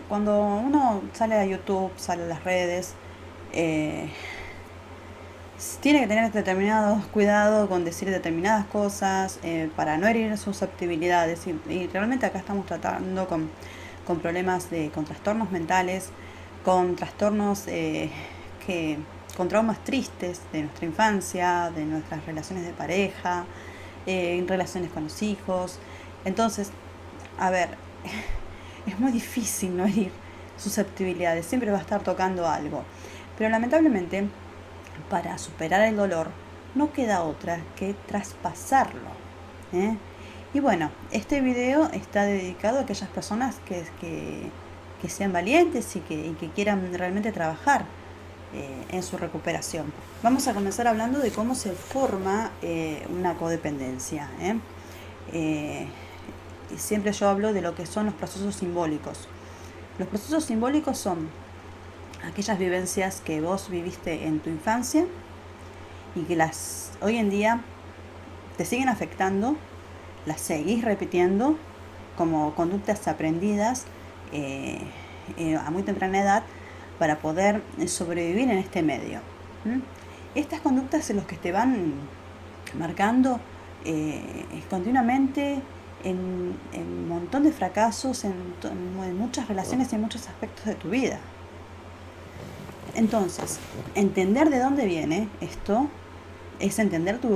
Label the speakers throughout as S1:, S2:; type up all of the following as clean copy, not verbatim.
S1: Cuando uno sale a YouTube, sale a las redes, eh, tiene que tener determinado cuidado con decir determinadas cosas para no herir susceptibilidades. Y realmente acá estamos tratando con problemas con trastornos mentales, con trastornos que, con traumas tristes de nuestra infancia, de nuestras relaciones de pareja, en relaciones con los hijos. Entonces, a ver, es muy difícil no herir susceptibilidades, siempre va a estar tocando algo. Pero lamentablemente, para superar el dolor, no queda otra que traspasarlo. ¿eh? Y bueno, este video está dedicado a aquellas personas que sean valientes y que quieran realmente trabajar en su recuperación. Vamos a comenzar hablando de cómo se forma una codependencia. Eh, y siempre yo hablo de lo que son los procesos simbólicos. Los procesos simbólicos son aquellas vivencias que vos viviste en tu infancia y que las hoy en día te siguen afectando, las seguís repitiendo como conductas aprendidas a muy temprana edad para poder sobrevivir en este medio. ¿Mm? Estas conductas son los que te van marcando continuamente en un montón de fracasos, en muchas relaciones y en muchos aspectos de tu vida. Entonces, entender de dónde viene esto es entender tu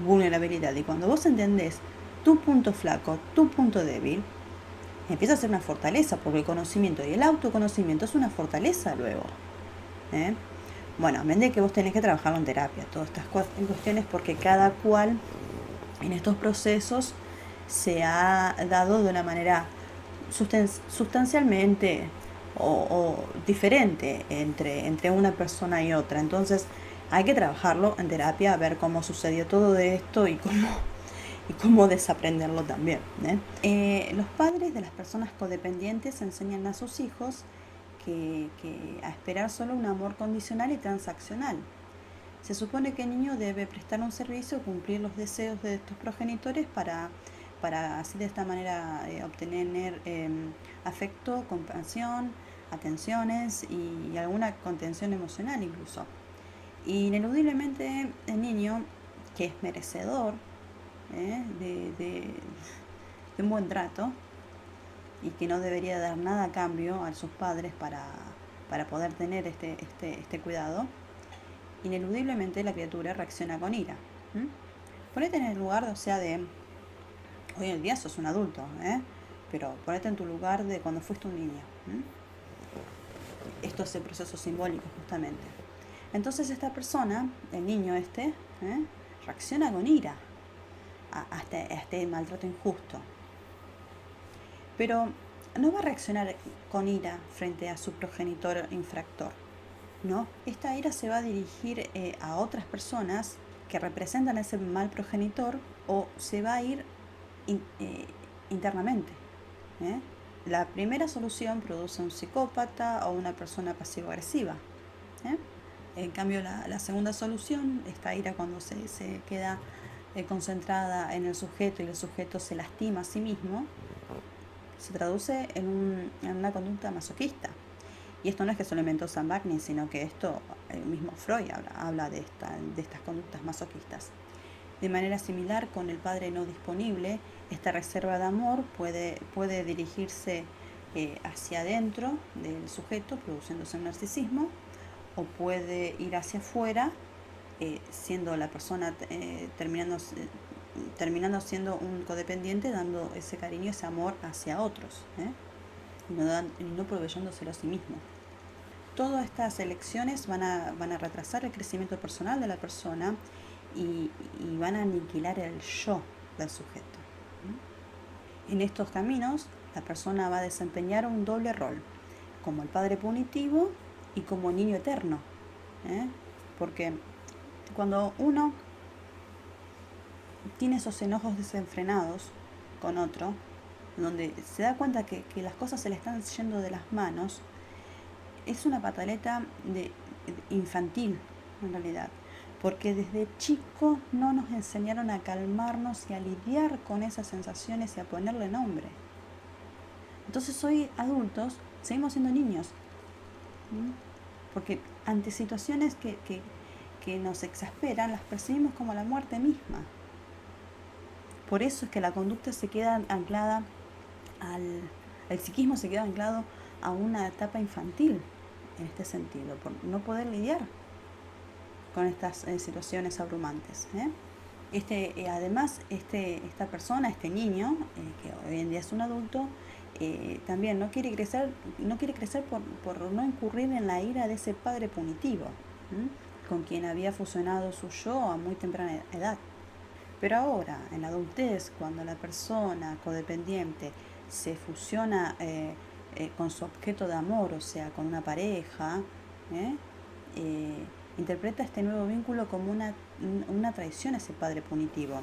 S1: vulnerabilidad. Y cuando vos entendés tu punto flaco, tu punto débil, empieza a ser una fortaleza, porque el conocimiento y el autoconocimiento es una fortaleza luego. ¿eh? Bueno, a de que vos tenés que trabajarlo en terapia, todas estas cuestiones, porque cada cual en estos procesos se ha dado de una manera sustancialmente o diferente entre una persona y otra. Entonces hay que trabajarlo en terapia, a ver cómo sucedió todo esto y cómo desaprenderlo también. Los padres de las personas codependientes enseñan a sus hijos que a esperar solo un amor condicional y transaccional. Se supone que el niño debe prestar un servicio, cumplir los deseos de estos progenitores para así de esta manera obtener afecto, compasión, atenciones y alguna contención emocional incluso. Y ineludiblemente el niño, que es merecedor de un buen trato y que no debería dar nada a cambio a sus padres para poder tener este cuidado, ineludiblemente la criatura reacciona con ira. Ponete en el lugar, o sea, de hoy en día sos un adulto, pero ponete en tu lugar de cuando fuiste un niño. Esto es el proceso simbólico justamente. Entonces esta persona, el niño reacciona con ira a este maltrato injusto. Pero no va a reaccionar con ira frente a su progenitor infractor. ¿No? Esta ira se va a dirigir a otras personas que representan ese mal progenitor o se va a ir internamente. La primera solución produce un psicópata o una persona pasivo-agresiva. En cambio, la segunda solución, esta ira cuando se queda concentrada en el sujeto y el sujeto se lastima a sí mismo, se traduce en una conducta masoquista. Y esto no es que solo inventó Sam Bankman, sino que esto, el mismo Freud habla de estas conductas masoquistas. De manera similar, con el padre no disponible, esta reserva de amor puede dirigirse hacia adentro del sujeto, produciéndose un narcisismo, o puede ir hacia afuera, siendo la persona terminando siendo un codependiente, dando ese cariño, ese amor hacia otros, y no proveyéndoselo a sí mismo. Todas estas elecciones van a retrasar el crecimiento personal de la persona y van a aniquilar el yo del sujeto. En estos caminos, la persona va a desempeñar un doble rol, como el padre punitivo y como niño eterno. Porque cuando uno tiene esos enojos desenfrenados con otro, donde se da cuenta que las cosas se le están yendo de las manos, es una pataleta infantil en realidad, porque desde chicos no nos enseñaron a calmarnos y a lidiar con esas sensaciones y a ponerle nombre. Entonces hoy adultos seguimos siendo niños, ¿m? Porque ante situaciones que nos exasperan, las percibimos como la muerte misma. Por eso es que la conducta se queda anclada el psiquismo se queda anclado a una etapa infantil en este sentido, por no poder lidiar con estas situaciones abrumantes. Además, esta persona, este niño, que hoy en día es un adulto, también no quiere crecer por no incurrir en la ira de ese padre punitivo, con quien había fusionado su yo a muy temprana edad. Pero ahora, en la adultez, cuando la persona codependiente se fusiona con su objeto de amor, o sea, con una pareja, ¿eh? Eh, interpreta este nuevo vínculo como una traición a ese padre punitivo.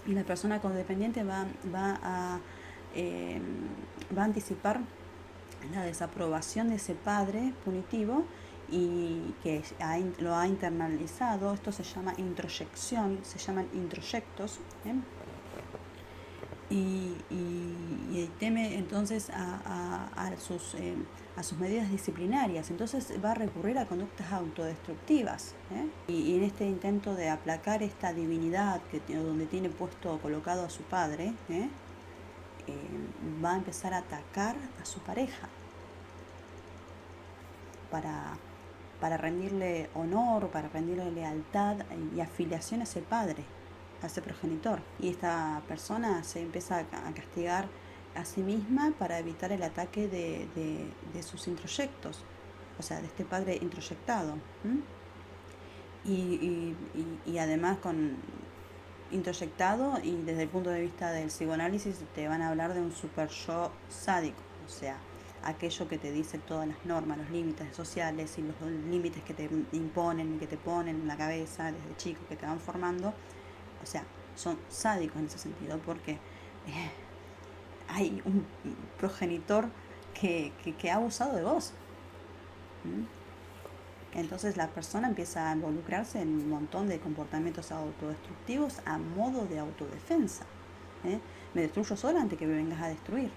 S1: Y la persona codependiente eh, va a anticipar la desaprobación de ese padre punitivo y que lo ha internalizado. Esto se llama introyección, se llaman introyectos. Y teme entonces a sus medidas disciplinarias, entonces va a recurrir a conductas autodestructivas. Y en este intento de aplacar esta divinidad donde tiene colocado a su padre, va a empezar a atacar a su pareja para rendirle honor, para rendirle lealtad y afiliación a ese padre, a ese progenitor. Y esta persona se empieza a castigar a sí misma para evitar el ataque de sus introyectos, o sea, de este padre introyectado. Y además con introyectado, y desde el punto de vista del psicoanálisis te van a hablar de un super yo sádico, o sea, aquello que te dice todas las normas, los límites sociales y los límites que te imponen y que te ponen en la cabeza desde chico, que te van formando, o sea, son sádicos en ese sentido, porque hay un progenitor que ha abusado de vos. Entonces la persona empieza a involucrarse en un montón de comportamientos autodestructivos a modo de autodefensa. Me destruyo sola antes que me vengas a destruir.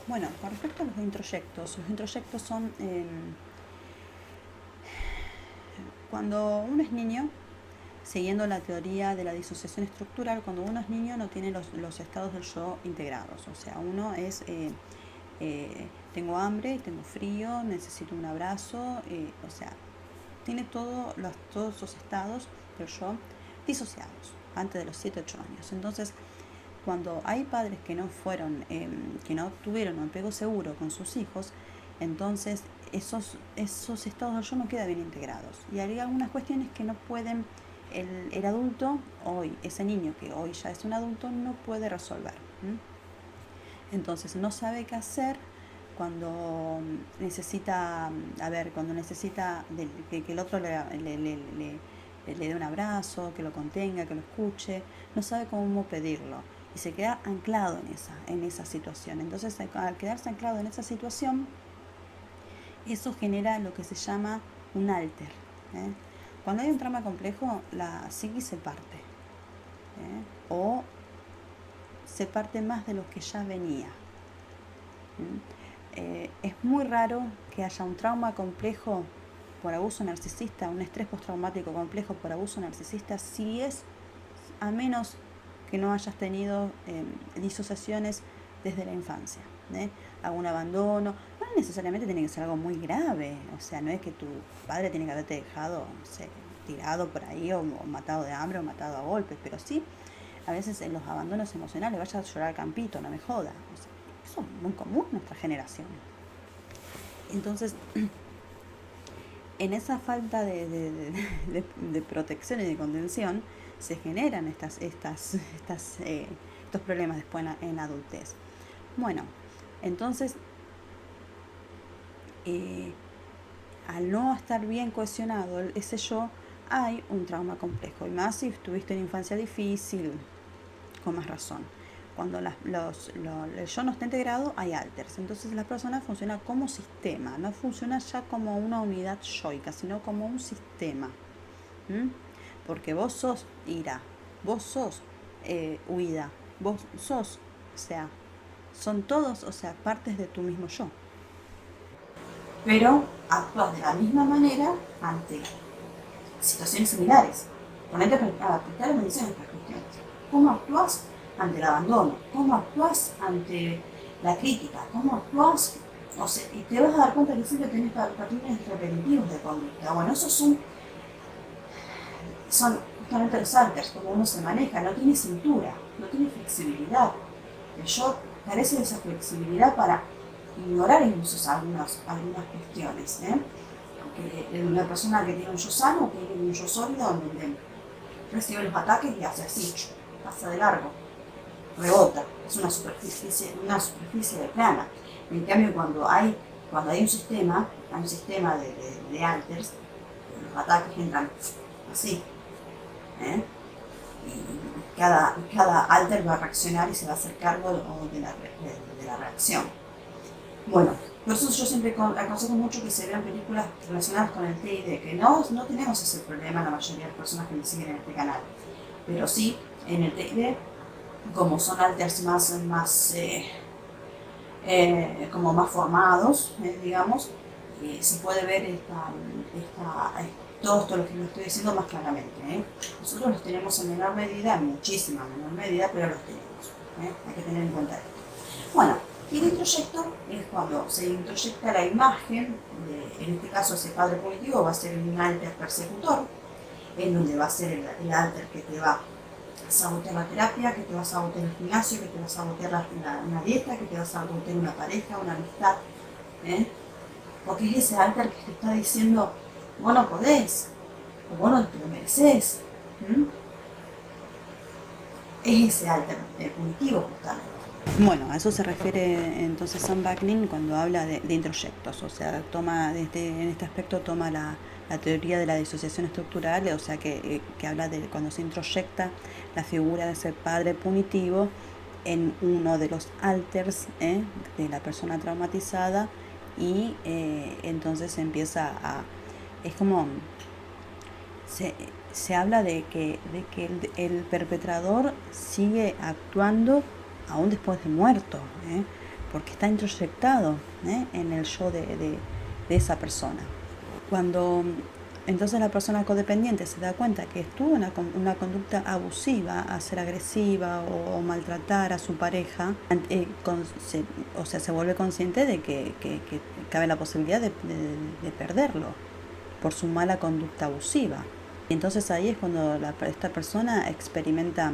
S1: Bueno, con respecto a los introyectos son cuando uno es niño, siguiendo la teoría de la disociación estructural, cuando uno es niño no tiene los estados del yo integrados. O sea, uno es, tengo hambre, tengo frío, necesito un abrazo, o sea, tiene todos esos estados del yo disociados antes de los 7-8 años. Entonces, cuando hay padres que no tuvieron un apego seguro con sus hijos, entonces esos estados del yo no quedan bien integrados. Y hay algunas cuestiones que no pueden, el adulto hoy, ese niño que hoy ya es un adulto, no puede resolver. Entonces no sabe qué hacer cuando necesita, que el otro le dé un abrazo, que lo contenga, que lo escuche, no sabe cómo pedirlo y se queda anclado en esa situación. Entonces, al quedarse anclado en esa situación, eso genera lo que se llama un alter. Cuando hay un trauma complejo, la psiquis se parte, o se parte más de lo que ya venía. Es muy raro que haya un trauma complejo por abuso narcisista, un estrés postraumático complejo por abuso narcisista, a menos que no hayas tenido disociaciones desde la infancia, algún abandono. No necesariamente tiene que ser algo muy grave, o sea, no es que tu padre tiene que haberte dejado, no sé, tirado por ahí o matado de hambre o matado a golpes, pero sí, a veces en los abandonos emocionales vayas a llorar al campito, no me joda. O sea, eso es muy común en nuestra generación. Entonces, en esa falta de protección y de contención se generan estos problemas después en la adultez. Bueno, entonces, al no estar bien cohesionado ese yo, hay un trauma complejo. Y más si tuviste una infancia difícil, con más razón. Cuando el yo no está integrado, hay alters. Entonces la persona funciona como sistema, no funciona ya como una unidad yoica, sino como un sistema. Porque vos sos ira, vos sos huida, vos sos, o sea, son todos, o sea, partes de tu mismo yo.
S2: Pero actúas de la misma manera ante situaciones similares. Ponete a aplicar atención a estas cuestiones. ¿Cómo actúas ante el abandono? ¿Cómo actúas ante la crítica? ¿Cómo actúas? O sea, y te vas a dar cuenta que siempre tenés patrones repetitivos de conducta. Bueno, esos son justamente los alters, como uno se maneja, no tiene cintura, no tiene flexibilidad. El yo carece de esa flexibilidad para ignorar incluso algunas cuestiones. Una persona que tiene un yo sano, que tiene un yo sólido, donde recibe los ataques y hace así, pasa de largo, rebota, es una superficie plana. En cambio, cuando hay un sistema de alters, los ataques entran así, ¿eh? Y cada alter va a reaccionar y se va a hacer cargo de la reacción. Bueno, por eso yo siempre aconsejo mucho que se vean películas relacionadas con el TID, que no tenemos ese problema la mayoría de las personas que me siguen en este canal, pero sí en el TID, como son alters como más formados, digamos, se puede ver todo esto lo que les estoy diciendo más claramente. Nosotros los tenemos en menor medida, muchísima menor medida, pero los tenemos. Hay que tener en cuenta esto. Bueno, y el introyecto es cuando se introyecta la imagen, en este caso ese padre punitivo va a ser un alter persecutor, en donde va a ser el alter que te va a sabotear la terapia, que te va a sabotear el gimnasio, que te va a sabotear una dieta, que te va a sabotear una pareja, una amistad. Porque es ese alter que te está diciendo, vos no podés, o vos no te lo mereces. Es ese alter punitivo justamente.
S1: Bueno, a eso se refiere entonces Sam Vaknin cuando habla de introyectos, o sea, en este aspecto toma la teoría de la disociación estructural, o sea, que habla de cuando se introyecta la figura de ese padre punitivo en uno de los alters de la persona traumatizada y entonces empieza es como, se habla de que el perpetrador sigue actuando aún después de muerto, porque está introyectado en el yo de esa persona. Cuando entonces la persona codependiente se da cuenta que tuvo una conducta abusiva, a ser agresiva o maltratar a su pareja, o sea, se vuelve consciente de que cabe la posibilidad de perderlo por su mala conducta abusiva. Y entonces ahí es cuando esta persona experimenta...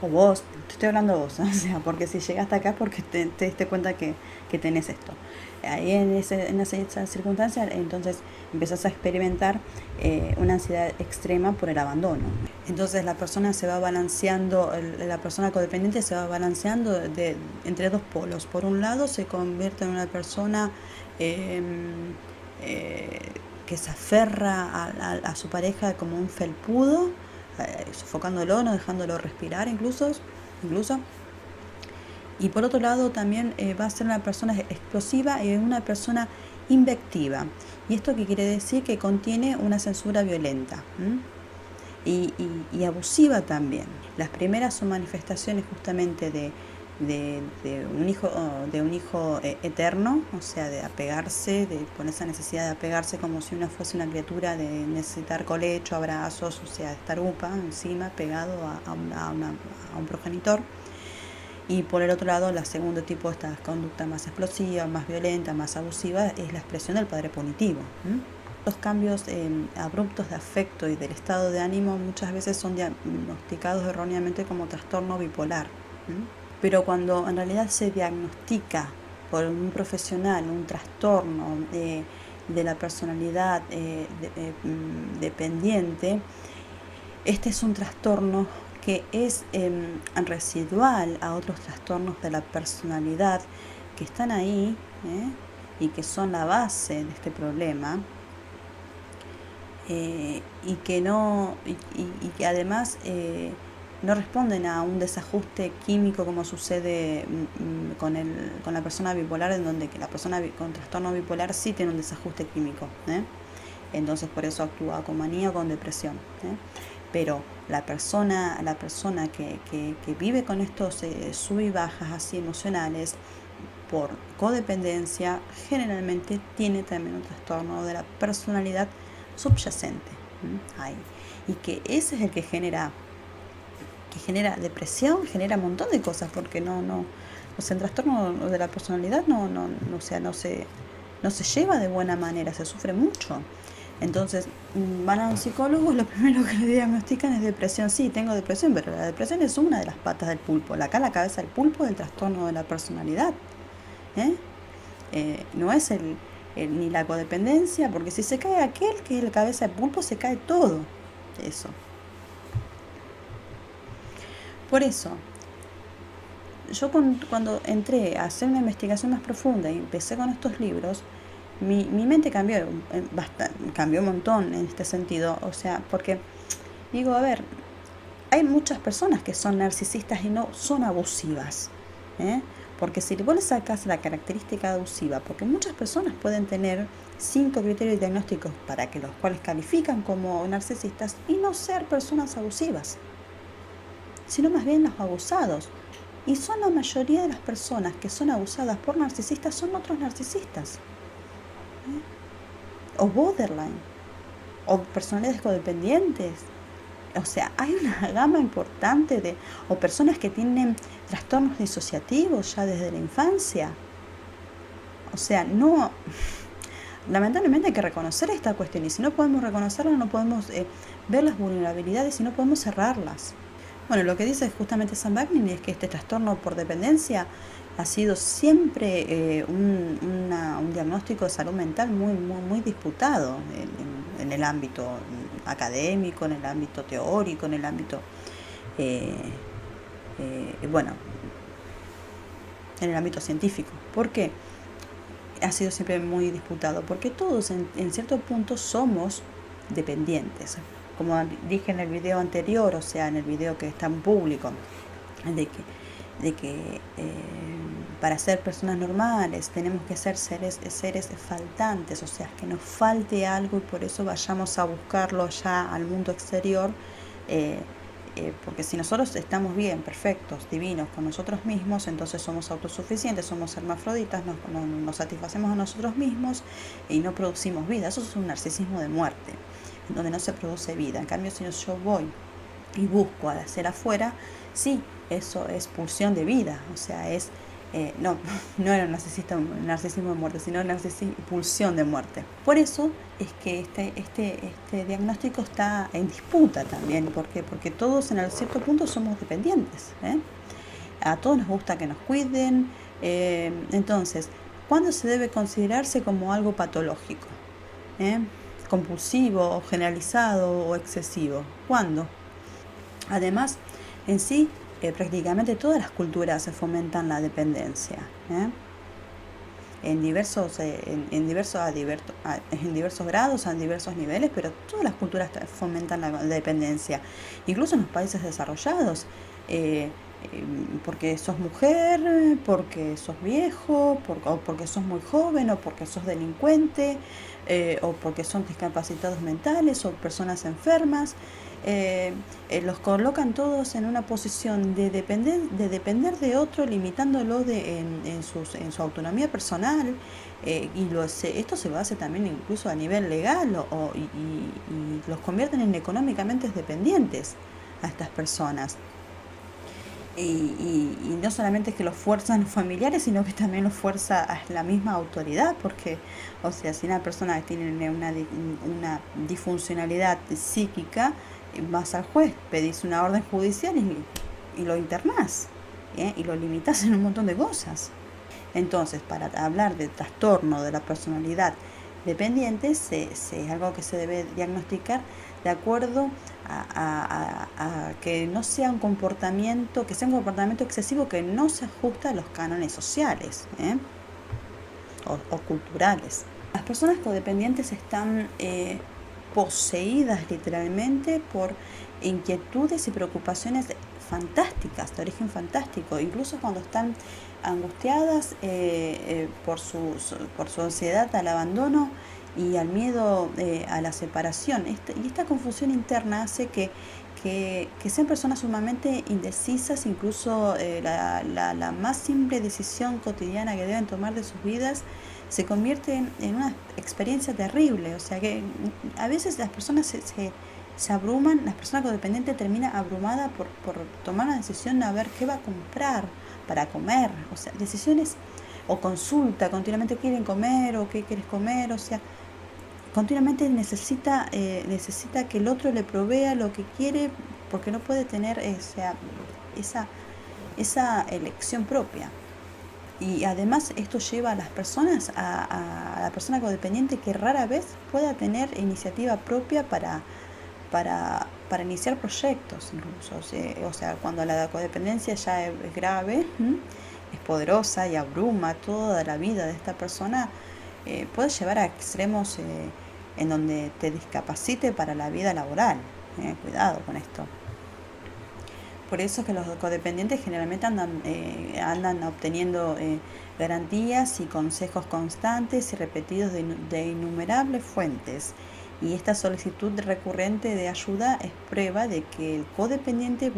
S1: o vos, te estoy hablando a vos, o sea, porque si llegaste acá es porque te diste cuenta que tenés esto. Ahí en esa circunstancia, entonces empezás a experimentar una ansiedad extrema por el abandono. Entonces la persona se va balanceando, la persona codependiente se va balanceando entre dos polos. Por un lado se convierte en una persona que se aferra a su pareja como un felpudo, sofocándolo, no dejándolo respirar incluso. Y por otro lado también va a ser una persona explosiva y una persona invectiva. ¿Y esto qué quiere decir? Que contiene una censura violenta y abusiva también. Las primeras son manifestaciones justamente de un hijo eterno, o sea, de apegarse, de poner esa necesidad de apegarse como si uno fuese una criatura, de necesitar colecho, abrazos, o sea, estar encima, pegado a un progenitor. Y por el otro lado, el segundo tipo, esta conducta más explosiva, más violenta, más abusiva, es la expresión del padre punitivo. Los cambios abruptos de afecto y del estado de ánimo muchas veces son diagnosticados erróneamente como trastorno bipolar. Pero cuando en realidad se diagnostica por un profesional un trastorno de la personalidad dependiente, este es un trastorno que es residual a otros trastornos de la personalidad que están ahí y que son la base de este problema y que además no responden a un desajuste químico como sucede con la persona bipolar, en donde que la persona con trastorno bipolar sí tiene un desajuste químico, entonces por eso actúa con manía o con depresión. Pero la persona que vive con estos sub y bajas así emocionales por codependencia, generalmente tiene también un trastorno de la personalidad subyacente. Ahí. Y que ese es el que genera depresión, genera un montón de cosas, porque o sea, el trastorno de la personalidad o sea, no se lleva de buena manera, se sufre mucho. Entonces, van a un psicólogo, lo primero que le diagnostican es depresión. Sí, tengo depresión, pero la depresión es una de las patas del pulpo. Acá la cabeza del pulpo es el trastorno de la personalidad. No es ni la codependencia, porque si se cae aquel que es la cabeza del pulpo, se cae todo eso. Por eso, yo cuando entré a hacer una investigación más profunda y empecé con estos libros, mi mente cambió cambió un montón en este sentido. O sea, porque digo, a ver, hay muchas personas que son narcisistas y no son abusivas. Porque si vos le sacas la característica abusiva, porque muchas personas pueden tener 5 criterios diagnósticos para que los cuales califican como narcisistas y no ser personas abusivas, sino más bien los abusados. Y son la mayoría de las personas que son abusadas por narcisistas son otros narcisistas. O borderline, o personalidades codependientes. O sea, hay una gama importante o personas que tienen trastornos disociativos ya desde la infancia. O sea, lamentablemente hay que reconocer esta cuestión, y si no podemos reconocerla, no podemos ver las vulnerabilidades y no podemos cerrarlas. Bueno, lo que dice justamente Sam Vaknin es que este trastorno por dependencia ha sido siempre un diagnóstico de salud mental muy disputado en el ámbito académico, en el ámbito teórico, en el ámbito, en el ámbito científico. ¿Por qué? Ha sido siempre muy disputado, porque todos en cierto punto somos dependientes. Como dije en el video anterior, o sea, en el video que está en público, de que para ser personas normales tenemos que ser seres faltantes, o sea, que nos falte algo y por eso vayamos a buscarlo ya al mundo exterior, porque si nosotros estamos bien, perfectos, divinos con nosotros mismos, entonces somos autosuficientes, somos hermafroditas, nos satisfacemos a nosotros mismos y no producimos vida. Eso es un narcisismo de muerte, donde no se produce vida. En cambio, si yo voy y busco al hacer afuera, sí, eso es pulsión de vida. O sea, no era un narcisismo de muerte, sino pulsión de muerte. Por eso es que este diagnóstico está en disputa también. ¿Por qué? Porque todos en cierto punto somos dependientes. A todos nos gusta que nos cuiden. Entonces, ¿cuándo se debe considerarse como algo patológico? Compulsivo, generalizado o excesivo. ¿Cuándo? Además, en sí, prácticamente todas las culturas se fomentan la dependencia, en diversos grados, en diversos niveles, pero todas las culturas fomentan la dependencia, incluso en los países desarrollados, porque sos mujer, porque sos viejo, o porque sos muy joven, o porque sos delincuente, o porque son discapacitados mentales o personas enfermas. Los colocan todos en una posición de depender de otro, limitándolo en su autonomía personal, esto se lo hace también incluso a nivel legal, y los convierten en económicamente dependientes a estas personas. Y no solamente es que los fuerzan los familiares, sino que también los fuerza a la misma autoridad, porque, o sea, si una persona tiene una disfuncionalidad psíquica, vas al juez, pedís una orden judicial y lo internás, y lo limitas en un montón de cosas. Entonces, para hablar de trastorno de la personalidad dependiente, es algo que se debe diagnosticar de acuerdo a que no sea un comportamiento excesivo que no se ajusta a los cánones sociales o culturales. Las personas codependientes están poseídas literalmente por inquietudes y preocupaciones fantásticas, de origen fantástico, incluso cuando están angustiadas por su ansiedad al abandono, y al miedo a la separación. Y esta confusión interna hace que sean personas sumamente indecisas, incluso la más simple decisión cotidiana que deben tomar de sus vidas se convierte en una experiencia terrible. O sea que a veces las personas se abruman, las personas codependientes terminan abrumada por tomar una decisión de a ver qué va a comprar para comer, o sea, decisiones o consulta, continuamente quieren comer o qué quieres comer, o sea, continuamente necesita que el otro le provea lo que quiere porque no puede tener esa, esa elección propia. Y además esto lleva a las personas, a la persona codependiente que rara vez pueda tener iniciativa propia para iniciar proyectos incluso. O sea, cuando la codependencia ya es grave, es poderosa y abruma toda la vida de esta persona, puede llevar a extremos en donde te discapacite para la vida laboral. Cuidado con esto. Por eso es que los codependientes generalmente andan obteniendo garantías y consejos constantes y repetidos de innumerables fuentes. Y esta solicitud recurrente de ayuda es prueba de que el codependiente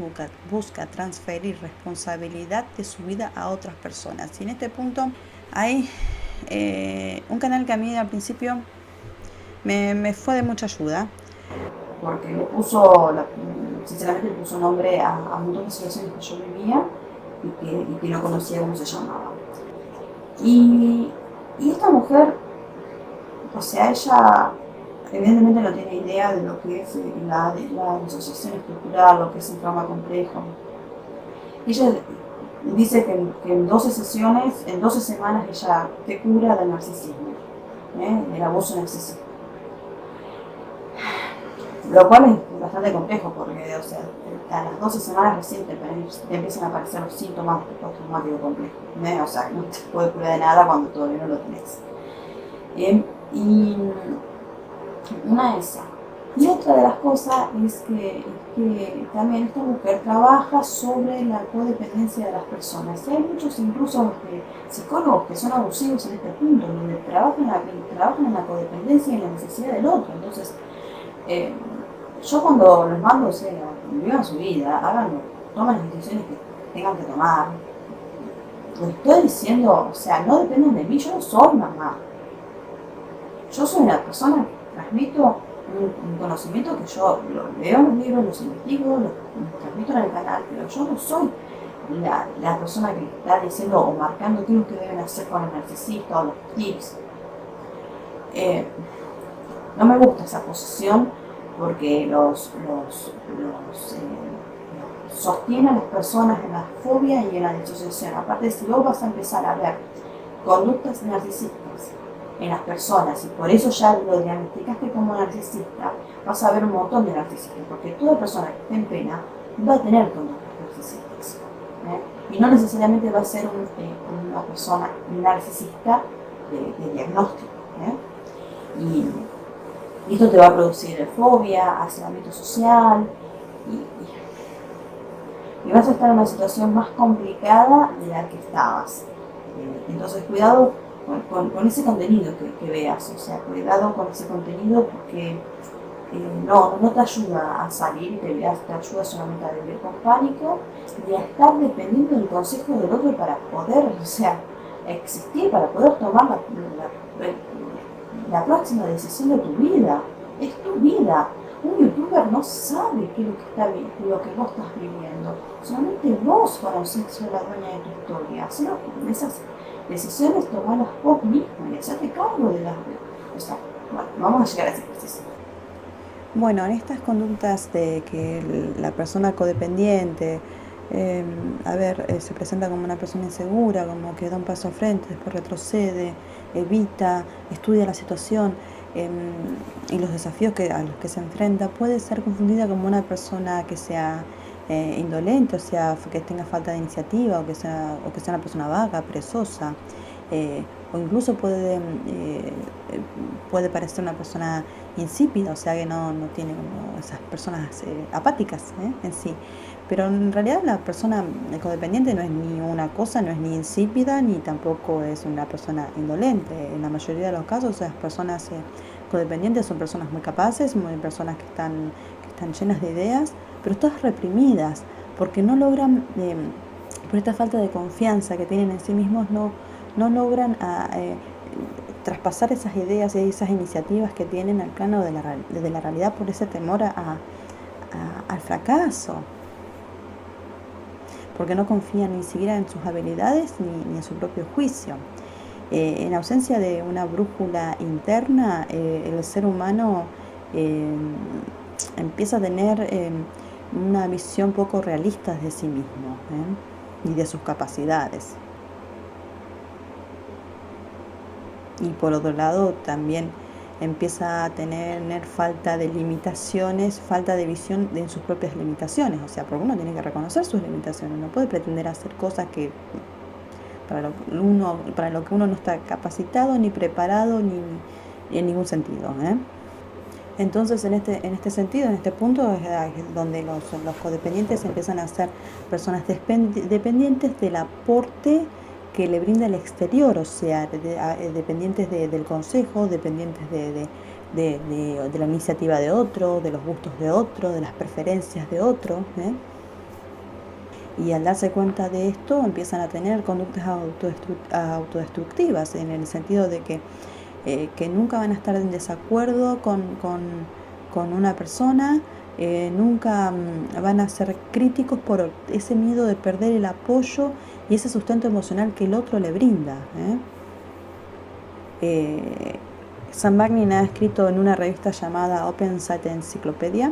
S1: busca transferir responsabilidad de su vida a otras personas. Y en este punto hay un canal que a mí al principio me fue de mucha ayuda.
S2: Porque sinceramente le puso nombre a un montón de situaciones que yo vivía y que no conocía cómo se llamaba. Y, y esta mujer, o sea, ella evidentemente no tiene idea de lo que es la disociación estructural, lo que es el trauma complejo. Ella dice que en 12 sesiones, en 12 semanas ella te cura del narcisismo, del abuso narcisista. Lo cual es bastante complejo porque, o sea, a las 12 semanas recién te empiezan a aparecer los síntomas de postraumático complejo. O sea, no te puede curar de nada cuando todavía no lo tenés. Y una de esas. Y otra de las cosas es que también esta mujer trabaja sobre la codependencia de las personas. Y hay muchos incluso psicólogos que son abusivos en este punto, donde trabajan en la codependencia y en la necesidad del otro. Entonces, yo cuando los mando, o sea, vivan su vida, tomen las decisiones que tengan que tomar. Les estoy diciendo, o sea, no dependen de mí, yo no soy mamá. Yo soy una persona que transmito un conocimiento que yo lo leo en los libros, los investigo, los transmito en el canal, pero yo no soy la persona que está diciendo o marcando qué es lo que deben hacer con el narcisista o los tips. No me gusta esa posición porque sostiene a las personas en la fobia y en la disociación. Aparte, si vos vas a empezar a ver conductas narcisistas en las personas y por eso ya lo diagnosticaste como narcisista, vas a ver un montón de narcisistas, porque toda persona que esté en pena va a tener conductas narcisistas. Y no necesariamente va a ser una persona narcisista de diagnóstico. Y esto te va a producir fobia, aislamiento social y vas a estar en una situación más complicada de la que estabas. Entonces, cuidado con ese contenido que veas, o sea, cuidado con ese contenido porque no te ayuda a salir, te ayuda solamente a vivir con pánico y a estar dependiendo del consejo del otro para poder, o sea, existir, para poder tomar la próxima decisión de tu vida. Es tu vida. Un youtuber no sabe qué es lo que vos estás viviendo. Solamente vos conocés, sos la dueña de tu historia. Esas decisiones tomarlas vos mismo y hacerte cargo de las... O sea, bueno, vamos a llegar a ese proceso.
S1: Bueno, en estas conductas de que la persona codependiente, se presenta como una persona insegura, como que da un paso al frente, después retrocede, evita, estudia la situación y los desafíos a los que se enfrenta, puede ser confundida como una persona que sea indolente, o sea, que tenga falta de iniciativa, o que sea una persona vaga, perezosa, o incluso puede parecer una persona insípida, o sea que no tiene como esas personas apáticas en sí. Pero en realidad la persona codependiente no es ni una cosa, no es ni insípida, ni tampoco es una persona indolente. En la mayoría de los casos, las personas codependientes son personas muy capaces, muy personas que están llenas de ideas, pero todas reprimidas, porque no logran, por esta falta de confianza que tienen en sí mismos, no logran traspasar esas ideas y esas iniciativas que tienen al plano de la realidad por ese temor al fracaso, porque no confían ni siquiera en sus habilidades ni en su propio juicio. En ausencia de una brújula interna, el ser humano empieza a tener una visión poco realista de sí mismo y de sus capacidades. Y por otro lado, también empieza a tener falta de limitaciones, falta de visión en sus propias limitaciones. O sea, porque uno tiene que reconocer sus limitaciones, no puede pretender hacer cosas que para lo que uno no está capacitado, ni preparado, ni en ningún sentido. Entonces, en este sentido, en este punto, es donde los codependientes empiezan a ser personas dependientes del aporte que le brinda el exterior, o sea, dependientes del consejo, dependientes de la iniciativa de otro, de los gustos de otro, de las preferencias de otro. Y al darse cuenta de esto, empiezan a tener conductas autodestructivas, en el sentido de que nunca van a estar en desacuerdo con una persona, nunca van a ser críticos por ese miedo de perder el apoyo y ese sustento emocional que el otro le brinda. Sam Bagnin ha escrito en una revista llamada Open Science Encyclopedia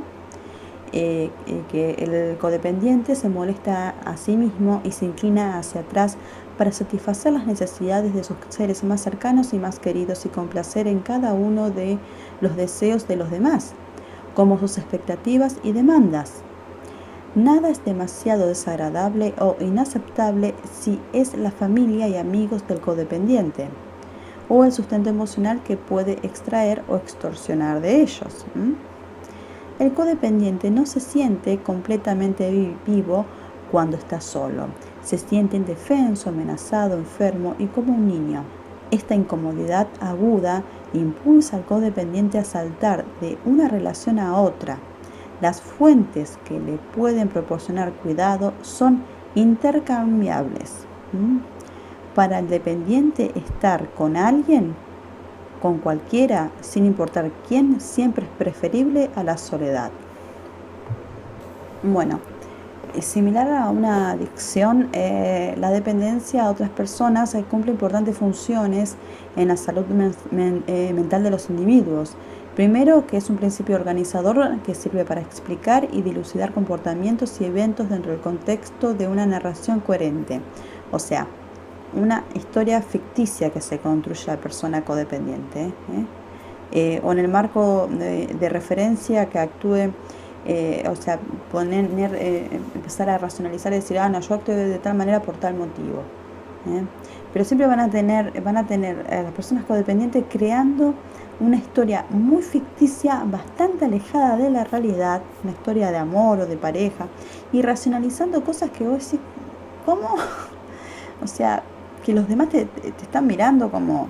S1: que el codependiente se molesta a sí mismo y se inclina hacia atrás para satisfacer las necesidades de sus seres más cercanos y más queridos y complacer en cada uno de los deseos de los demás, como sus expectativas y demandas. Nada es demasiado desagradable o inaceptable si es la familia y amigos del codependiente o el sustento emocional que puede extraer o extorsionar de ellos. El codependiente no se siente completamente vivo cuando está solo. Se siente indefenso, amenazado, enfermo y como un niño. Esta incomodidad aguda impulsa al codependiente a saltar de una relación a otra. Las fuentes que le pueden proporcionar cuidado son intercambiables. Para el dependiente, estar con alguien, con cualquiera, sin importar quién, siempre es preferible a la soledad. Bueno, similar a una adicción, la dependencia a otras personas cumple importantes funciones en la salud mental de los individuos. Primero, que es un principio organizador que sirve para explicar y dilucidar comportamientos y eventos dentro del contexto de una narración coherente. O sea, una historia ficticia que se construye la persona codependiente, o en el marco de referencia que actúe, o sea, empezar a racionalizar y decir, no, yo actúo de tal manera por tal motivo. Pero siempre van a tener las personas codependientes creando una historia muy ficticia, bastante alejada de la realidad, una historia de amor o de pareja, y racionalizando cosas que vos decís, ¿cómo? O sea, que los demás te están mirando como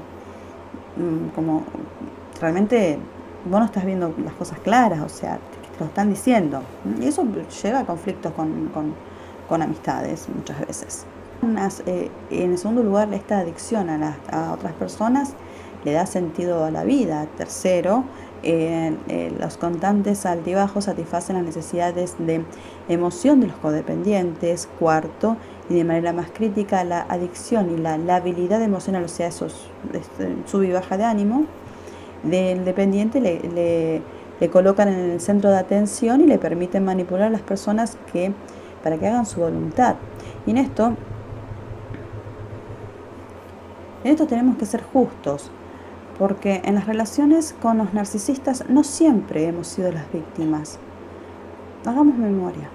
S1: realmente vos no estás viendo las cosas claras, o sea, te lo están diciendo. Y eso lleva a conflictos con amistades muchas veces. En el segundo lugar, esta adicción a otras personas le da sentido a la vida. Tercero, los constantes altibajos satisfacen las necesidades de emoción de los codependientes. Cuarto, y de manera más crítica, la adicción y la labilidad emocional, o sea, esos sub y baja de ánimo del dependiente le colocan en el centro de atención y le permiten manipular a las personas para que hagan su voluntad. Y en esto tenemos que ser justos, porque en las relaciones con los narcisistas no siempre hemos sido las víctimas. Hagamos memoria.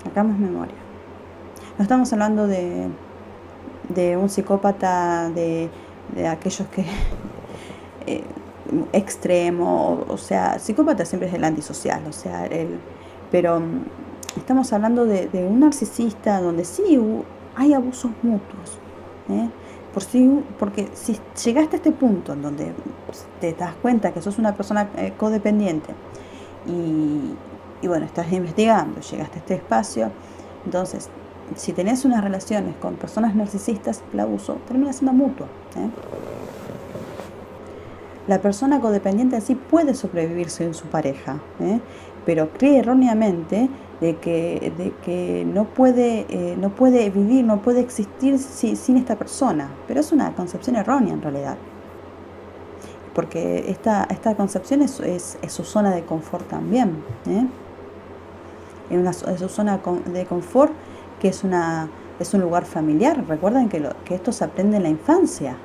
S1: Hagamos memoria. No estamos hablando de de un psicópata de aquellos que eh, extremo, o sea, psicópata siempre es el antisocial, o sea, pero estamos hablando de un narcisista donde sí hay abusos mutuos, ¿eh? Porque si llegaste a este punto en donde te das cuenta que sos una persona codependiente y, y bueno, estás investigando, llegaste a este espacio, entonces si tenés unas relaciones con personas narcisistas, el abuso termina siendo mutuo, ¿eh? La persona codependiente en sí puede sobrevivir sin su pareja, ¿eh? Pero cree erróneamente de que no puede vivir, no puede existir sin esta persona. Pero es una concepción errónea en realidad, porque esta concepción es su zona de confort también, ¿eh? Es su zona de confort, que es un lugar familiar. Recuerden que esto se aprende en la infancia.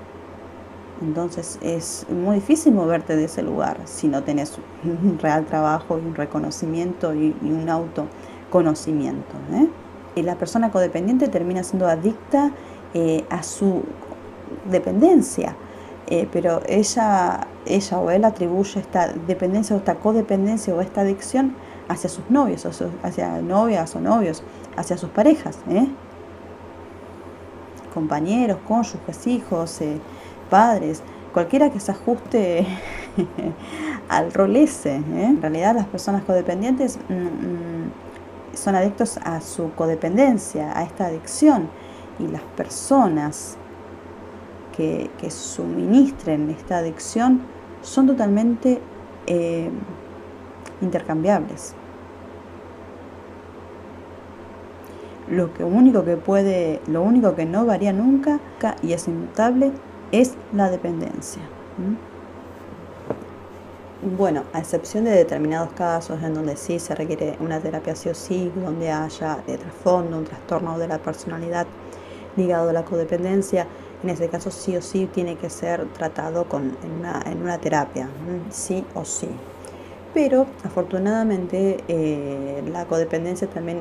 S1: Entonces es muy difícil moverte de ese lugar si no tenés un real trabajo y un reconocimiento y un autoconocimiento, ¿eh? Y la persona codependiente termina siendo adicta a su dependencia, pero ella o él atribuye esta dependencia o esta codependencia o esta adicción hacia sus novios, hacia novias o novios, hacia sus parejas, compañeros, cónyuges, hijos, padres, cualquiera que se ajuste al rol ese, ¿eh? En realidad las personas codependientes son adictos a su codependencia, a esta adicción, y las personas que suministren esta adicción son totalmente intercambiables. Lo único que no varía nunca y es inmutable es la dependencia. Bueno, a excepción de determinados casos en donde sí se requiere una terapia sí o sí, donde haya de trasfondo un trastorno de la personalidad ligado a la codependencia, en ese caso sí o sí tiene que ser tratado en una terapia, sí o sí. Pero afortunadamente la codependencia también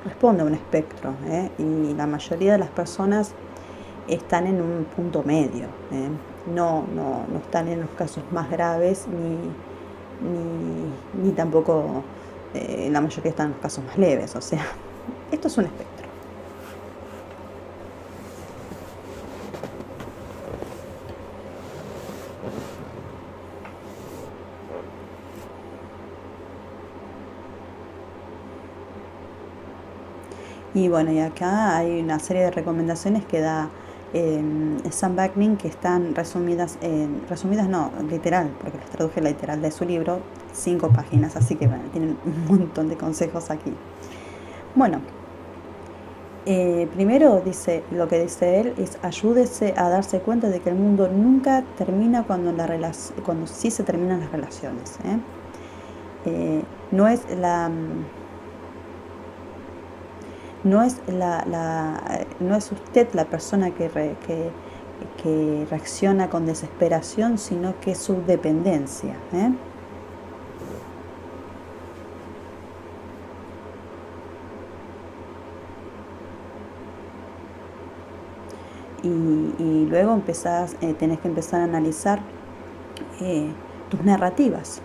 S1: responde a un espectro, y la mayoría de las personas están en un punto medio, no están en los casos más graves ni tampoco la mayoría están en los casos más leves, o sea, esto es un espectro. Y bueno, y acá hay una serie de recomendaciones que da Sam Vaknin, que están resumidas no, literal, porque las traduje literal de su libro, 5 páginas, así que bueno, tienen un montón de consejos aquí. Bueno, primero lo que dice él es: ayúdese a darse cuenta de que el mundo nunca termina cuando sí se terminan las relaciones, no es usted la persona que reacciona con desesperación, sino que es su dependencia, Y luego tenés que empezar a analizar tus narrativas,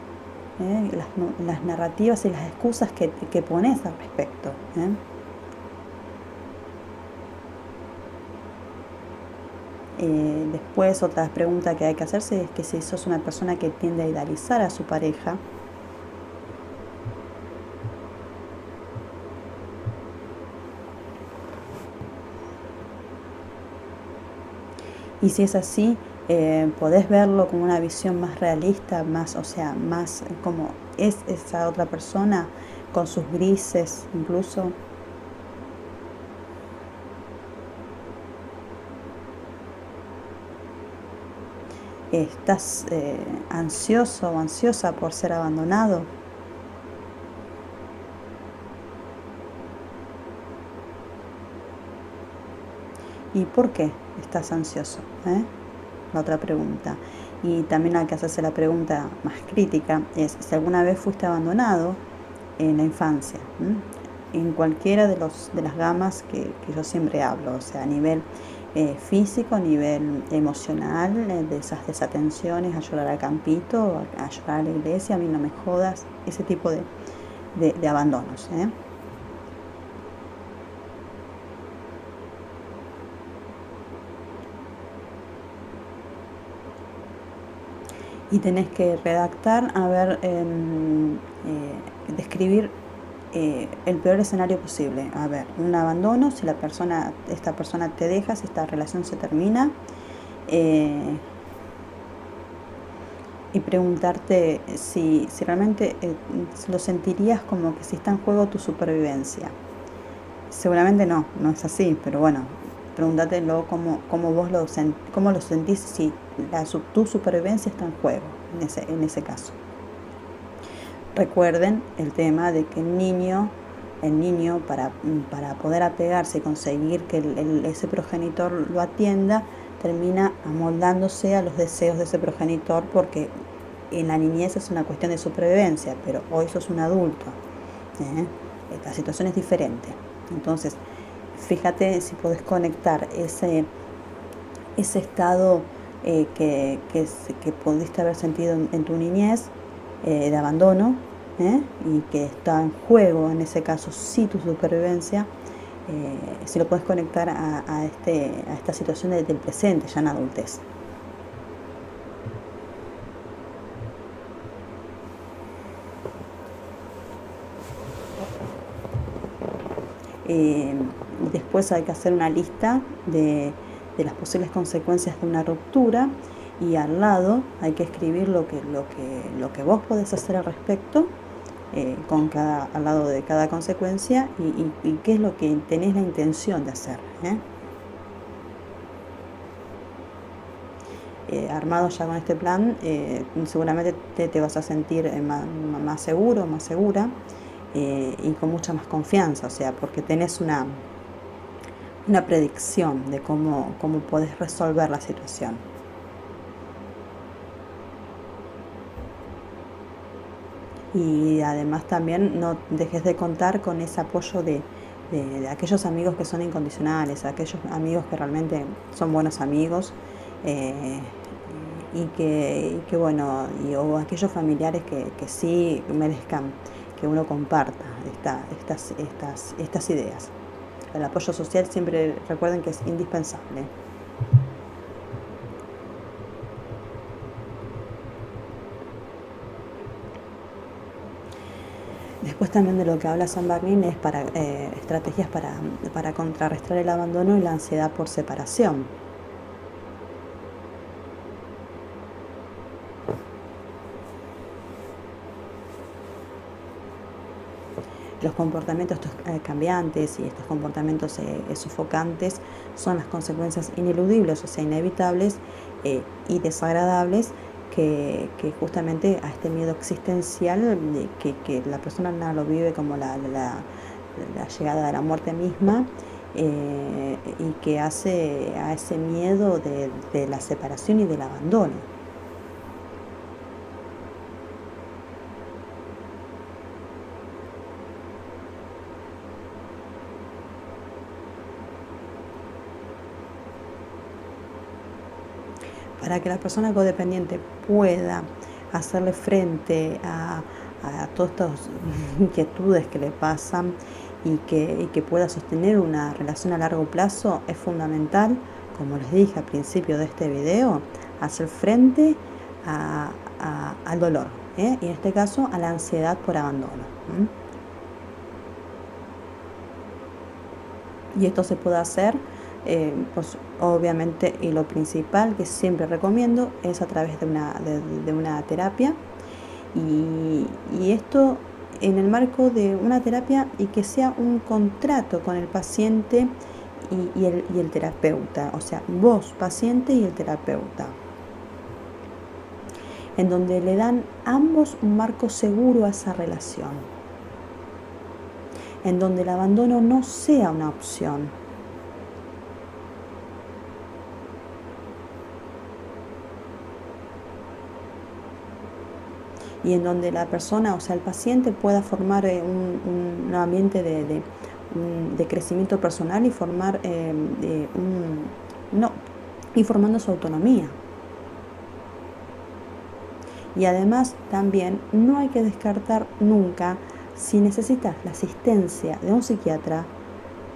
S1: las narrativas y las excusas que pones al respecto, Después, otra pregunta que hay que hacerse es que si sos una persona que tiende a idealizar a su pareja, y si es así, podés verlo como una visión más realista, más como es esa otra persona, con sus grises incluso. ¿Estás ansioso o ansiosa por ser abandonado? ¿Y por qué estás ansioso? La otra pregunta. Y también hay que hacerse la pregunta más crítica, es si alguna vez fuiste abandonado en la infancia, en cualquiera de las gamas que yo siempre hablo, o sea, a nivel físico, a nivel emocional, de esas desatenciones, a llorar al campito, a llorar a la iglesia, a mí no me jodas, ese tipo de abandonos. Y tenés que redactar, a ver, describir el peor escenario posible. A ver, un abandono, si esta persona te deja, si esta relación se termina, eh, y preguntarte si realmente lo sentirías como que si está en juego tu supervivencia. Seguramente no es así, pero bueno, pregúntatelo cómo vos cómo lo sentís si tu supervivencia está en juego en ese caso. Recuerden el tema de que el niño para poder apegarse y conseguir que ese progenitor lo atienda, termina amoldándose a los deseos de ese progenitor, porque en la niñez es una cuestión de supervivencia, pero hoy sos un adulto. La situación es diferente. Entonces, fíjate si podés conectar ese estado que pudiste haber sentido en tu niñez, de abandono, y que está en juego, en ese caso, sí, tu supervivencia, si lo puedes conectar a esta situación del presente, ya en adultez. Después hay que hacer una lista de las posibles consecuencias de una ruptura, y al lado hay que escribir lo que vos podés hacer al respecto, al lado de cada consecuencia, y qué es lo que tenés la intención de hacer. Armado ya con este plan, seguramente te vas a sentir más seguro, más segura, y con mucha más confianza, o sea, porque tenés una predicción de cómo podés resolver la situación. Y además también no dejes de contar con ese apoyo de aquellos amigos que son incondicionales, aquellos amigos que realmente son buenos amigos, bueno, o aquellos familiares que sí merezcan que uno comparta estas ideas. El apoyo social, siempre recuerden que es indispensable. Después también de lo que habla San Bernín es para estrategias para contrarrestar el abandono y la ansiedad por separación. Los comportamientos cambiantes y estos comportamientos sofocantes son las consecuencias ineludibles, o sea, inevitables y desagradables, que justamente a este miedo existencial, que la persona no lo vive como la llegada de la muerte misma, y que hace a ese miedo de la separación y del abandono. Para que la persona codependiente pueda hacerle frente a todas estas inquietudes que le pasan, y que pueda sostener una relación a largo plazo, es fundamental, como les dije al principio de este video, hacer frente al dolor, y en este caso a la ansiedad por abandono. Y esto se puede hacer, pues obviamente, y lo principal que siempre recomiendo es a través de una terapia, y esto en el marco de una terapia, y que sea un contrato con el paciente y el terapeuta, o sea, vos paciente y el terapeuta, en donde le dan ambos un marco seguro a esa relación, en donde el abandono no sea una opción. Y en donde la persona, o sea, el paciente, pueda formar un ambiente de crecimiento personal, y formar y formando su autonomía. Y además también no hay que descartar nunca, si necesitas la asistencia de un psiquiatra,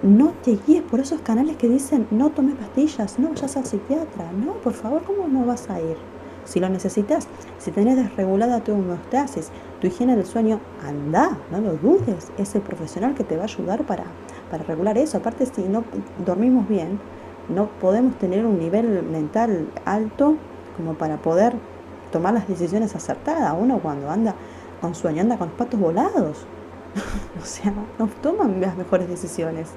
S1: no te guíes por esos canales que dicen no tomes pastillas, no vayas al psiquiatra. No, por favor, ¿cómo no vas a ir? Si lo necesitas, si tenés desregulada tu homeostasis, tu higiene del sueño, anda, no lo dudes, es el profesional que te va a ayudar para regular eso. Aparte, si no dormimos bien, no podemos tener un nivel mental alto como para poder tomar las decisiones acertadas. Uno cuando anda con sueño anda con los patos volados. O sea, no toman las mejores decisiones.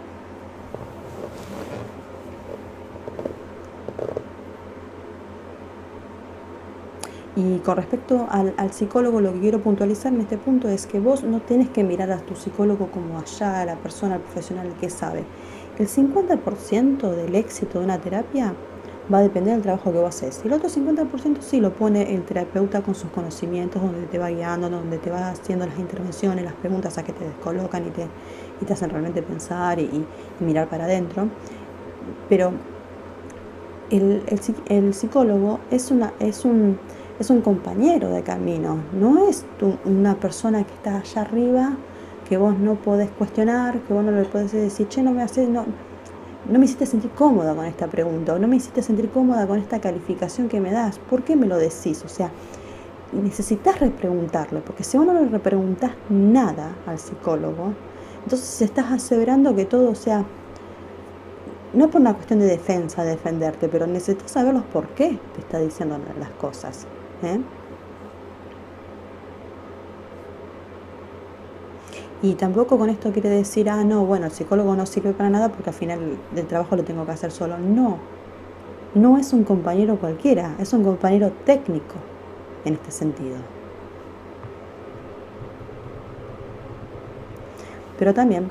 S1: Y con respecto al psicólogo, lo que quiero puntualizar en este punto es que vos no tenés que mirar a tu psicólogo como allá, a la persona, al profesional que sabe. El 50% del éxito de una terapia va a depender del trabajo que vos haces. Y el otro 50% sí lo pone el terapeuta con sus conocimientos, donde te va guiando, donde te va haciendo las intervenciones, las preguntas a que te descolocan y te hacen realmente pensar y mirar para adentro. Pero el psicólogo es un compañero de camino, no es una persona que está allá arriba, que vos no podés cuestionar, que vos no le podés decir, che, no me hiciste sentir cómoda con esta pregunta, o no me hiciste sentir cómoda con esta calificación que me das, ¿por qué me lo decís? O sea, necesitas repreguntarlo, porque si vos no le repreguntás nada al psicólogo, entonces estás aseverando que todo, o sea, no por una cuestión de defensa, de defenderte, pero necesitas saber los por qué te está diciendo las cosas. Y tampoco con esto quiere decir, no, bueno, el psicólogo no sirve para nada porque al final del trabajo lo tengo que hacer solo. No, no es un compañero cualquiera, es un compañero técnico en este sentido. Pero también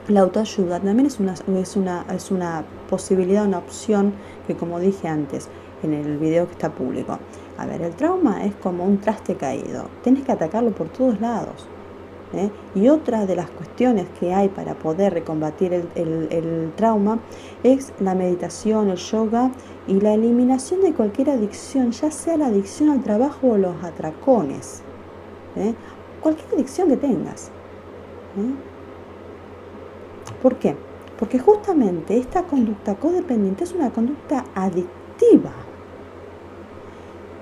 S1: la autoayuda también es una posibilidad, una opción que, como dije antes en el video que está público, a ver, el trauma es como un traste caído, tenés que atacarlo por todos lados. Y otra de las cuestiones que hay para poder recombatir el trauma es la meditación, el yoga y la eliminación de cualquier adicción, ya sea la adicción al trabajo o los atracones, cualquier adicción que tengas. ¿Por qué? Porque justamente esta conducta codependiente es una conducta adictiva.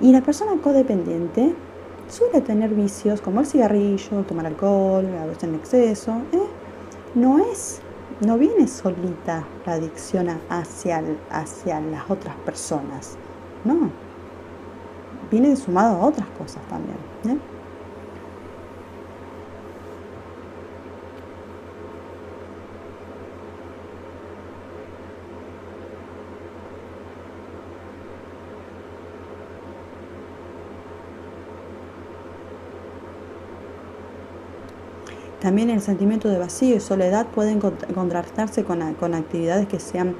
S1: Y la persona codependiente suele tener vicios como el cigarrillo, tomar alcohol, a veces en exceso. No viene solita la adicción hacia las otras personas. No. Viene sumado a otras cosas también. También el sentimiento de vacío y soledad pueden contrastarse con actividades que sean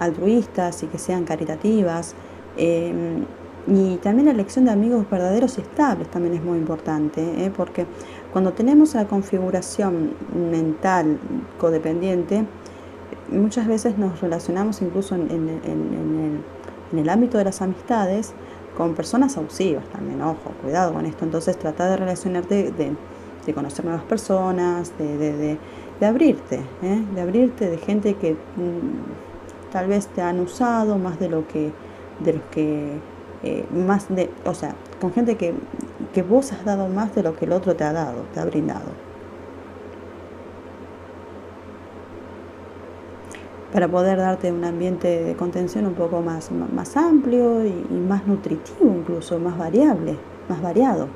S1: altruistas y que sean caritativas. Y también la elección de amigos verdaderos y estables también es muy importante, porque cuando tenemos la configuración mental codependiente, muchas veces nos relacionamos incluso en el ámbito de las amistades con personas abusivas también. Ojo, cuidado con esto. Entonces trata de relacionarte, de conocer nuevas personas, de abrirte, de gente que tal vez te han usado más con gente que vos has dado más de lo que el otro te ha dado, te ha brindado. Para poder darte un ambiente de contención un poco más amplio y más nutritivo, incluso más variable, más variado.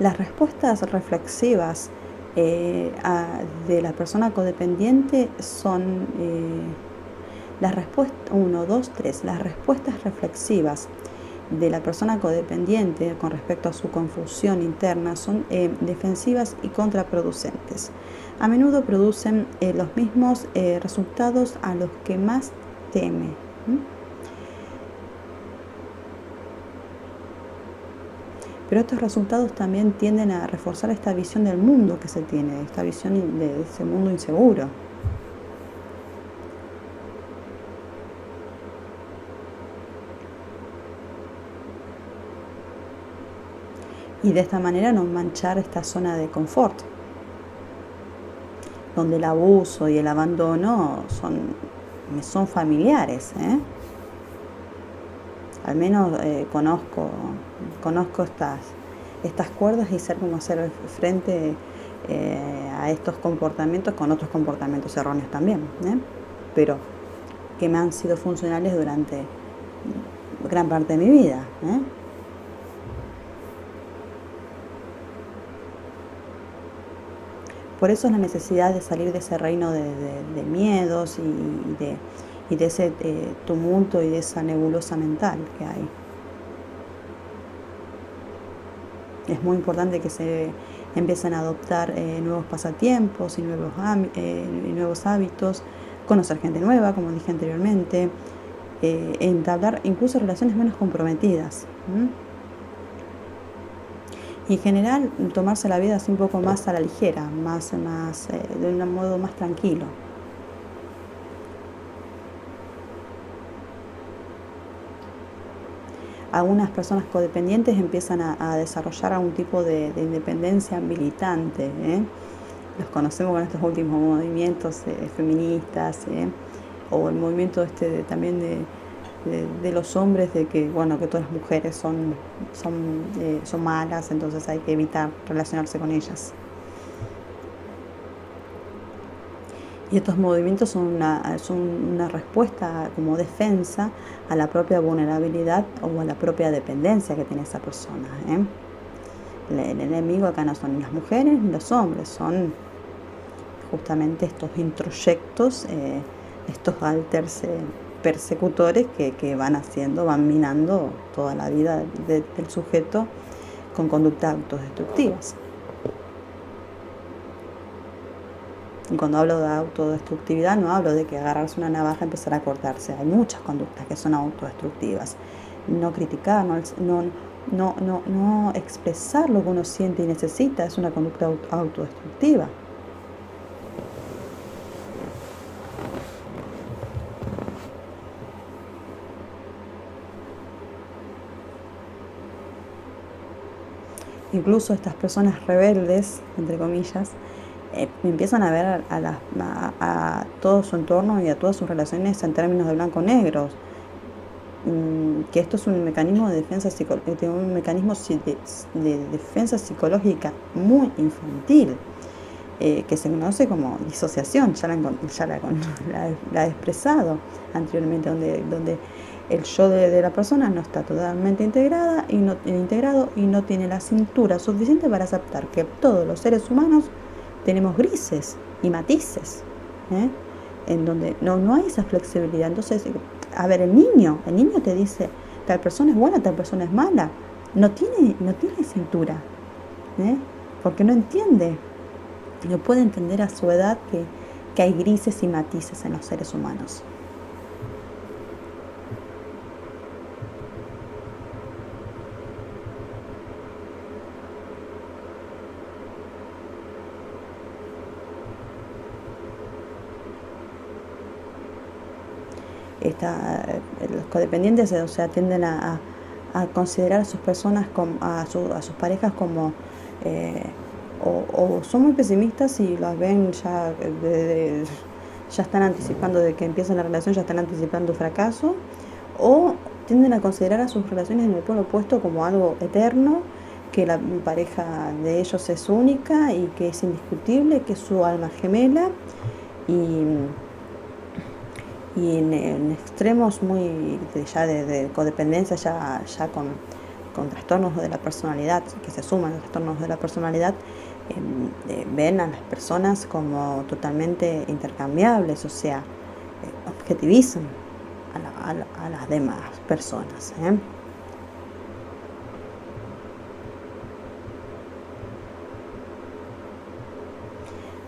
S1: Las respuestas reflexivas de la persona codependiente son las respuestas reflexivas de la persona codependiente con respecto a su confusión interna son defensivas y contraproducentes. A menudo producen los mismos resultados a los que más teme. Pero estos resultados también tienden a reforzar esta visión del mundo que se tiene, esta visión de ese mundo inseguro. Y de esta manera no manchar esta zona de confort, donde el abuso y el abandono son familiares. Al menos conozco estas cuerdas y sé cómo hacer frente a estos comportamientos con otros comportamientos erróneos también, pero que me han sido funcionales durante gran parte de mi vida. Por eso es la necesidad de salir de ese reino de miedos y de ese tumulto y de esa nebulosa mental que hay. Es muy importante que se empiecen a adoptar nuevos pasatiempos y nuevos hábitos, conocer gente nueva, como dije anteriormente, entablar incluso relaciones menos comprometidas. Y en general, tomarse la vida así un poco más a la ligera, de un modo más tranquilo. Algunas personas codependientes empiezan a desarrollar algún tipo de independencia militante. Los conocemos con estos últimos movimientos feministas, o el movimiento también de los hombres, de que todas las mujeres son malas, entonces hay que evitar relacionarse con ellas. Y estos movimientos son una respuesta como defensa a la propia vulnerabilidad o a la propia dependencia que tiene esa persona. El enemigo acá no son ni las mujeres ni los hombres, son justamente estos introyectos, estos alters persecutores que van minando toda la vida del sujeto con conductas autodestructivas. Y cuando hablo de autodestructividad no hablo de que agarrarse una navaja y empezar a cortarse. Hay muchas conductas que son autodestructivas. No criticar, no expresar lo que uno siente y necesita es una conducta autodestructiva. Incluso estas personas rebeldes, entre comillas, empiezan a ver a todo su entorno y a todas sus relaciones en términos de blanco-negros. Que esto es un mecanismo de defensa psicológica muy infantil, que se conoce como disociación. Ya la he expresado anteriormente, donde el yo de la persona no está totalmente integrado y no tiene la cintura suficiente para aceptar que todos los seres humanos tenemos grises y matices, en donde no hay esa flexibilidad. Entonces, a ver, el niño te dice, tal persona es buena, tal persona es mala. No tiene cintura, porque no entiende, no puede entender a su edad que hay grises y matices en los seres humanos. Los codependientes, tienden a considerar a sus personas, a sus parejas como, o son muy pesimistas y las ven ya están anticipando de que empieza la relación, ya están anticipando fracaso, o tienden a considerar a sus relaciones en el polo opuesto como algo eterno, que la pareja de ellos es única y que es indiscutible, que es su alma gemela, y en extremos muy de codependencia, ya con trastornos de la personalidad, que se suman a trastornos de la personalidad, ven a las personas como totalmente intercambiables, objetivizan a las demás personas.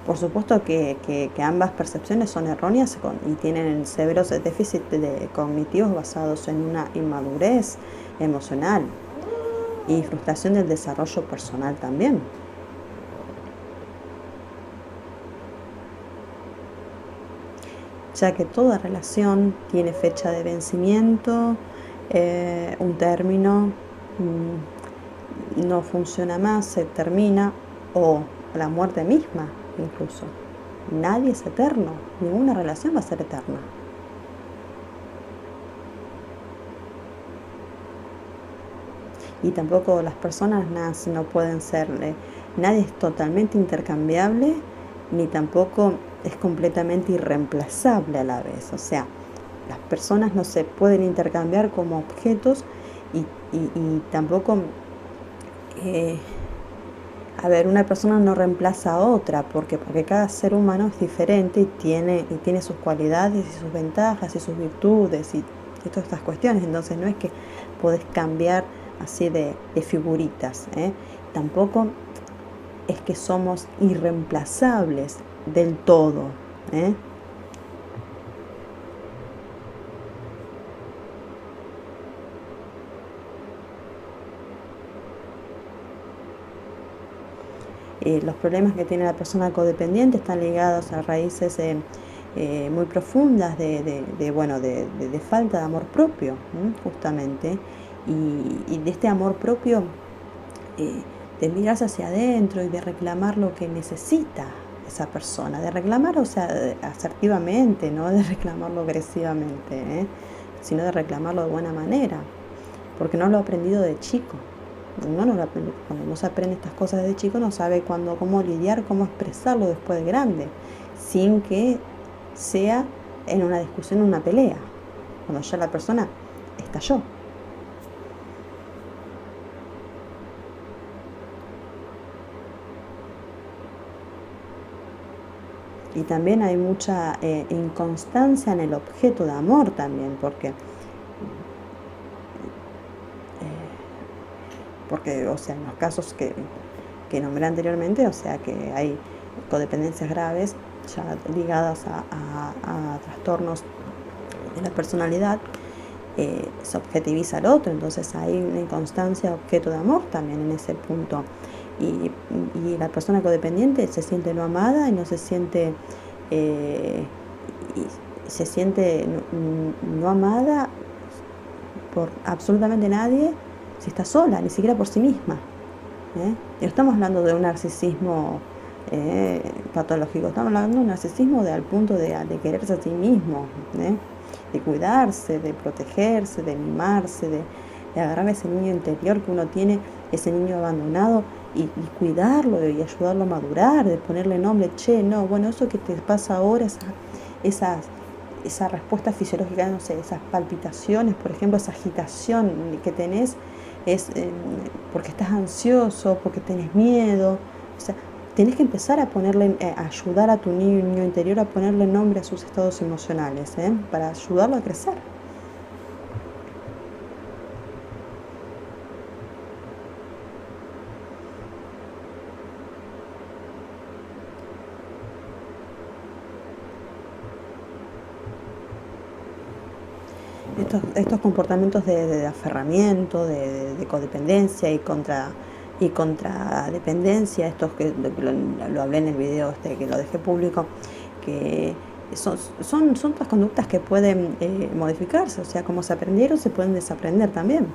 S1: Por supuesto que ambas percepciones son erróneas y tienen severos déficits cognitivos basados en una inmadurez emocional y frustración del desarrollo personal también. Ya que toda relación tiene fecha de vencimiento, un término, no funciona más, se termina, o la muerte misma incluso. Nadie es eterno, ninguna relación va a ser eterna. Y tampoco las personas no pueden ser, nadie es totalmente intercambiable, ni tampoco es completamente irreemplazable a la vez. O sea, las personas no se pueden intercambiar como objetos y tampoco, a ver, una persona no reemplaza a otra, porque cada ser humano es diferente y tiene sus cualidades y sus ventajas y sus virtudes y todas estas cuestiones. Entonces no es que podés cambiar así de figuritas, ¿eh? Tampoco es que somos irreemplazables del todo, ¿eh? Los problemas que tiene la persona codependiente están ligados a raíces muy profundas de falta de amor propio, justamente, y de este amor propio, de mirarse hacia adentro y de reclamar lo que necesita esa persona, de reclamar, o sea, asertivamente, no de reclamarlo agresivamente, sino de reclamarlo de buena manera, porque no lo ha aprendido de chico. Uno no lo aprende. Cuando no se aprende estas cosas de chico, no sabe cómo lidiar, cómo expresarlo después de grande, sin que sea en una discusión, en una pelea, cuando ya la persona estalló. Y también hay mucha inconstancia en el objeto de amor también, porque, o sea, en los casos que nombré anteriormente, o sea, que hay codependencias graves ya ligadas a trastornos de la personalidad, se objetiviza al otro, entonces hay una inconstancia de objeto de amor también en ese punto. Y la persona codependiente se siente no amada y no se siente, se siente no amada por absolutamente nadie si está sola, ni siquiera por sí misma. No estamos hablando de un narcisismo patológico, estamos hablando de un narcisismo al punto de quererse a sí mismo, de cuidarse, de protegerse, de mimarse, de agarrar ese niño interior que uno tiene, ese niño abandonado, y cuidarlo y ayudarlo a madurar, de ponerle nombre, no, bueno, eso que te pasa ahora, esa respuesta fisiológica, no sé, esas palpitaciones, por ejemplo, esa agitación que tenés, es porque estás ansioso, porque tenés miedo. O sea, tenés que empezar a ayudar a tu niño interior a ponerle nombre a sus estados emocionales, para ayudarlo a crecer. Estos comportamientos de aferramiento, de codependencia y contradependencia, estos que lo hablé en el video que lo dejé público, que son otras conductas que pueden modificarse, o sea, como se aprendieron, se pueden desaprender también.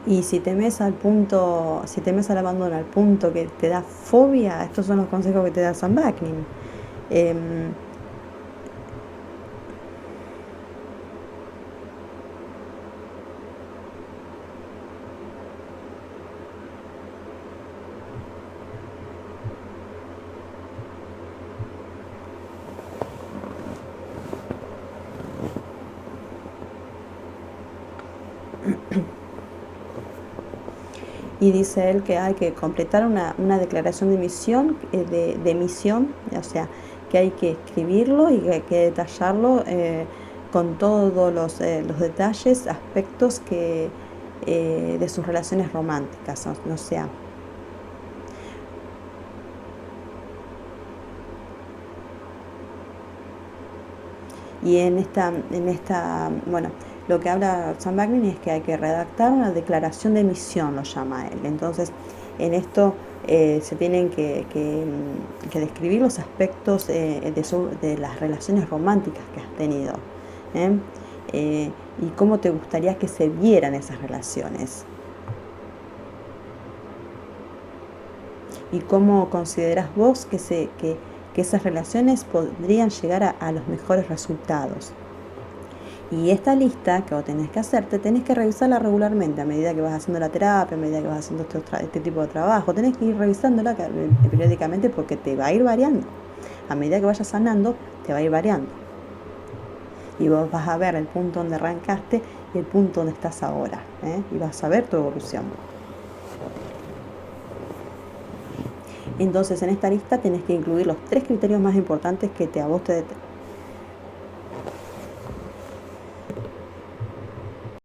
S1: Y si temes al abandono, al punto que te da fobia, estos son los consejos que te da Sam Vaknin. Y dice él que hay que completar una declaración de misión, o sea, que hay que escribirlo y que hay que detallarlo con todos los detalles, aspectos de sus relaciones románticas, o sea, Y bueno, lo que habla Sam Bankman es que hay que redactar una declaración de misión, lo llama él. Entonces, en esto se tienen que describir los aspectos de las relaciones románticas que has tenido. Y cómo te gustaría que se vieran esas relaciones. Y cómo consideras vos que esas relaciones podrían llegar a los mejores resultados. Y esta lista que vos tenés que hacerte, tenés que revisarla regularmente a medida que vas haciendo la terapia, a medida que vas haciendo este tipo de trabajo. Tenés que ir revisándola periódicamente porque te va a ir variando. A medida que vayas sanando, te va a ir variando. Y vos vas a ver el punto donde arrancaste y el punto donde estás ahora. Y vas a ver tu evolución. Entonces, en esta lista tenés que incluir los 3 criterios más importantes que a vos